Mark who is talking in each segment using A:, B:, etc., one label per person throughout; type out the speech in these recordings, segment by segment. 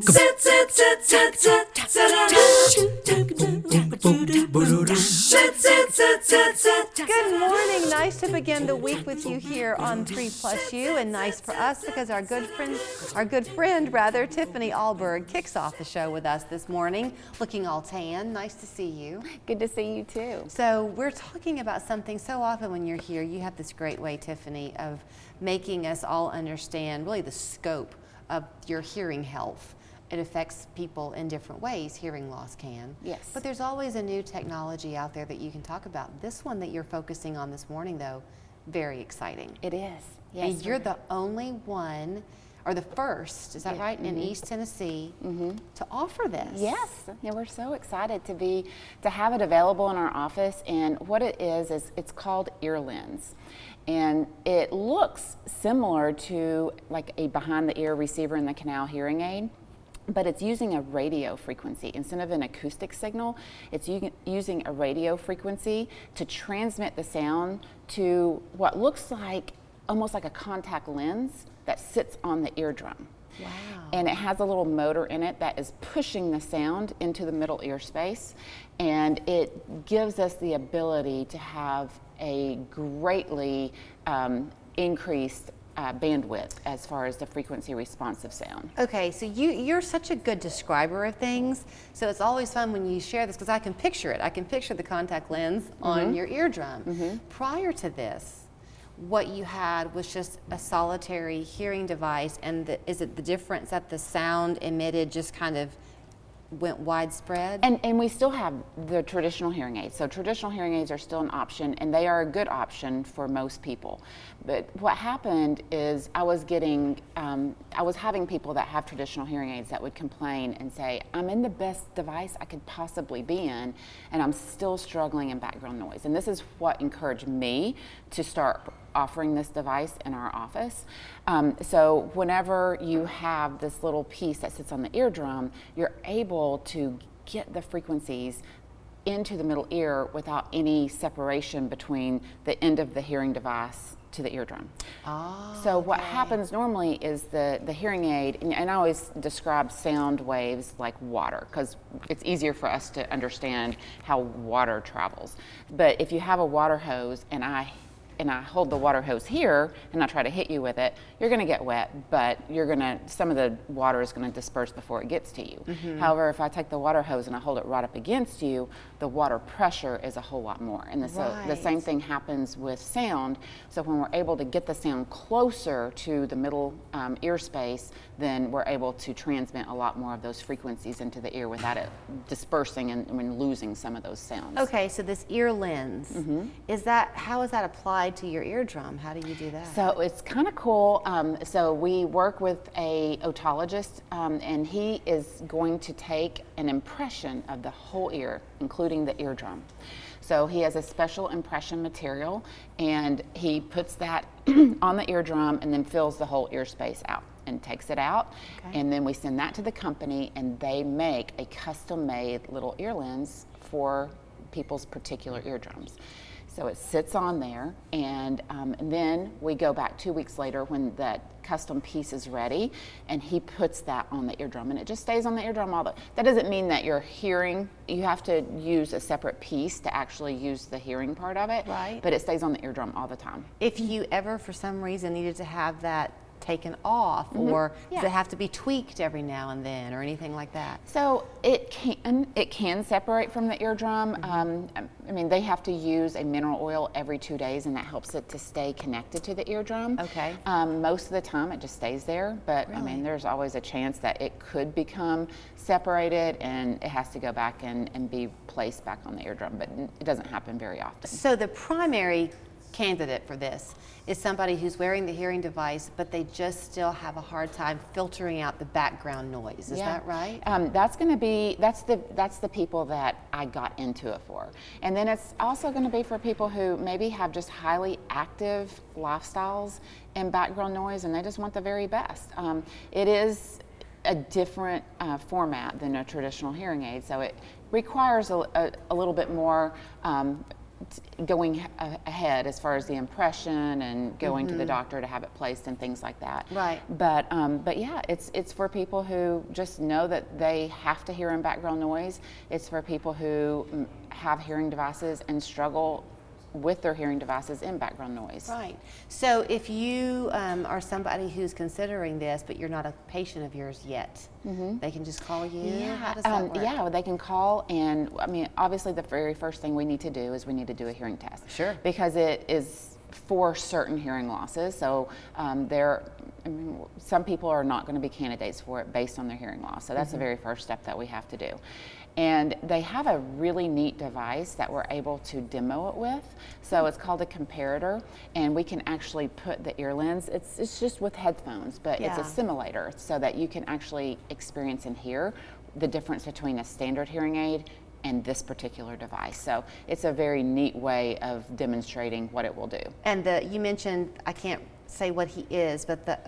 A: Good morning. Nice to begin the week with you here on 3+U, and nice for us because our good friend, Tiffany Ahlberg kicks off the show with us this morning, looking all tan. Nice to see you.
B: Good to see you too.
A: So we're talking about something so often when you're here. You have this great way, Tiffany, of making us all understand really the scope of your hearing health. It affects people in different ways, hearing loss can.
B: Yes.
A: But there's always a new technology out there that you can talk about. This one that you're focusing on this morning, though, very exciting.
B: It is. Yes.
A: And you're the only one, or the first, is that right, in East Tennessee to offer this.
B: Yes. Yeah, we're so excited to have it available in our office. And what it is it's called Earlens. And it looks similar to like a behind the ear receiver in the canal hearing aid, but it's using a radio frequency. Instead of an acoustic signal, it's using a radio frequency to transmit the sound to what looks like almost like a contact lens that sits on the eardrum.
A: Wow.
B: And it has a little motor in it that is pushing the sound into the middle ear space, and it gives us the ability to have a greatly increased bandwidth as far as the frequency responsive sound.
A: Okay, so you're such a good describer of things, so it's always fun when you share this because I can picture it. I can picture the contact lens on your eardrum. Prior to this, what you had was just a solitary hearing device, and is it the difference that the sound emitted just kind of went widespread?
B: And we still have the traditional hearing aids. So traditional hearing aids are still an option, and they are a good option for most people. But what happened is I was having people that have traditional hearing aids that would complain and say, I'm in the best device I could possibly be in, and I'm still struggling in background noise. And this is what encouraged me to start offering this device in our office. So whenever you have this little piece that sits on the eardrum, you're able to get the frequencies into the middle ear without any separation between the end of the hearing device to the eardrum. So what happens normally is the hearing aid, and I always describe sound waves like water because it's easier for us to understand how water travels. But if you have a water hose and I hold the water hose here and I try to hit you with it, you're going to get wet, but some of the water is going to disperse before it gets to you. However, if I take the water hose and I hold it right up against you, the water pressure is a whole lot more. And so the same thing happens with sound. So when we're able to get the sound closer to the middle ear space, then we're able to transmit a lot more of those frequencies into the ear without it dispersing and losing some of those sounds.
A: Okay, so this ear lens, how is that applied to your eardrum? How do you do that?
B: So it's kind of cool. So we work with a otologist, and he is going to take an impression of the whole ear, including the eardrum. So he has a special impression material, and he puts that on the eardrum and then fills the whole ear space out and takes it out. And then we send that to the company, and they make a custom-made little ear lens for people's particular eardrums. So it sits on there, and then we go back 2 weeks later when that custom piece is ready, and he puts that on the eardrum, and it just stays on the eardrum that doesn't mean that you're hearing. You have to use a separate piece to actually use the hearing part of it,
A: right?
B: But it stays on the eardrum all the time.
A: If you ever, for some reason, needed to have that taken off, or does it have to be tweaked every now and then, or anything like that?
B: So it can separate from the eardrum. I mean, they have to use a mineral oil every 2 days, and that helps it to stay connected to the eardrum.
A: Okay.
B: Most of the time, it just stays there, but
A: Really?
B: I mean, there's always a chance that it could become separated, and it has to go back and be placed back on the eardrum, but it doesn't happen very often.
A: So the primary candidate for this is somebody who's wearing the hearing device, but they just still have a hard time filtering out the background noise. Is that right?
B: That's the people that I got into it for. And then it's also going to be for people who maybe have just highly active lifestyles and background noise, and they just want the very best. It is a different format than a traditional hearing aid, so it requires a little bit more going ahead as far as the impression and going to the doctor to have it placed and things like that.
A: Right.
B: But yeah, it's for people who just know that they have to hear in background noise. It's for people who have hearing devices and struggle with their hearing devices in background noise.
A: Right. So if you are somebody who's considering this, but you're not a patient of yours yet, they can just call you?
B: Yeah,
A: How does that work?
B: yeah, they can call, and I mean, obviously the very first thing we need to do is we need to do a hearing test.
A: Sure.
B: Because it is for certain hearing losses. So some people are not going to be candidates for it based on their hearing loss. So that's the very first step that we have to do. And they have a really neat device that we're able to demo it with. So it's called a comparator, and we can actually put the ear lens, it's just with headphones, but it's a simulator so that you can actually experience and hear the difference between a standard hearing aid and this particular device. So it's a very neat way of demonstrating what it will do.
A: And you mentioned, I can't say what he is, but the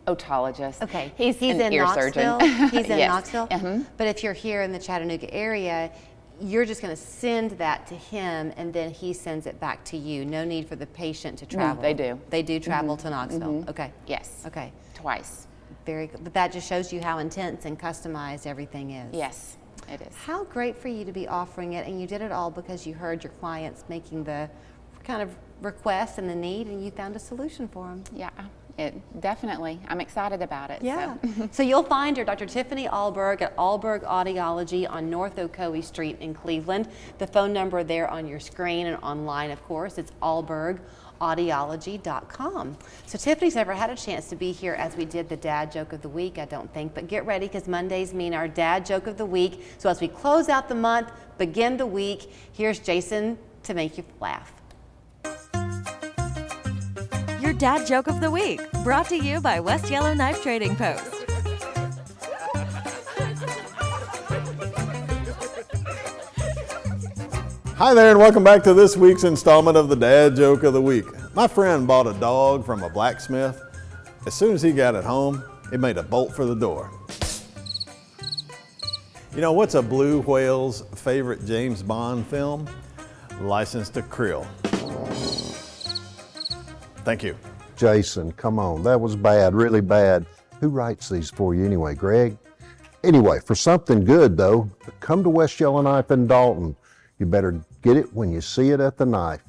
B: Otologist.
A: Okay,
B: He's an
A: in
B: ear
A: Knoxville.
B: surgeon.
A: He's in
B: Yes.
A: Knoxville. But if you're here in the Chattanooga area, you're just going to send that to him, and then he sends it back to you. No need for the patient to travel.
B: they do.
A: They do travel to Knoxville. Okay.
B: Yes.
A: Okay.
B: Twice.
A: Very good. But that just shows you how intense and customized everything is.
B: Yes, it is.
A: How great for you to be offering it, and you did it all because you heard your clients making the kind of request and the need, and you found a solution for them.
B: Yeah, definitely. I'm excited about it.
A: Yeah.
B: So.
A: So you'll find her, Dr. Tiffany Ahlberg, at Ahlberg Audiology on North Ocoee Street in Cleveland. The phone number there on your screen and online, of course, it's Ahlberg.audiology.com. So Tiffany's never had a chance to be here as we did the dad joke of the week, I don't think, but get ready because Mondays mean our dad joke of the week. So as we close out the month, begin the week, here's Jason to make you laugh.
C: Your dad joke of the week, brought to you by West Yellow Knife Trading Post.
D: Hi there, and welcome back to this week's installment of the Dad Joke of the Week. My friend bought a dog from a blacksmith. As soon as he got it home, it made a bolt for the door. You know, what's a blue whale's favorite James Bond film? License to Krill. Thank you.
E: Jason, come on, that was bad, really bad. Who writes these for you anyway, Greg? Anyway, for something good though, come to West Yellow Knife in Dalton. You better get it when you see it at the knife.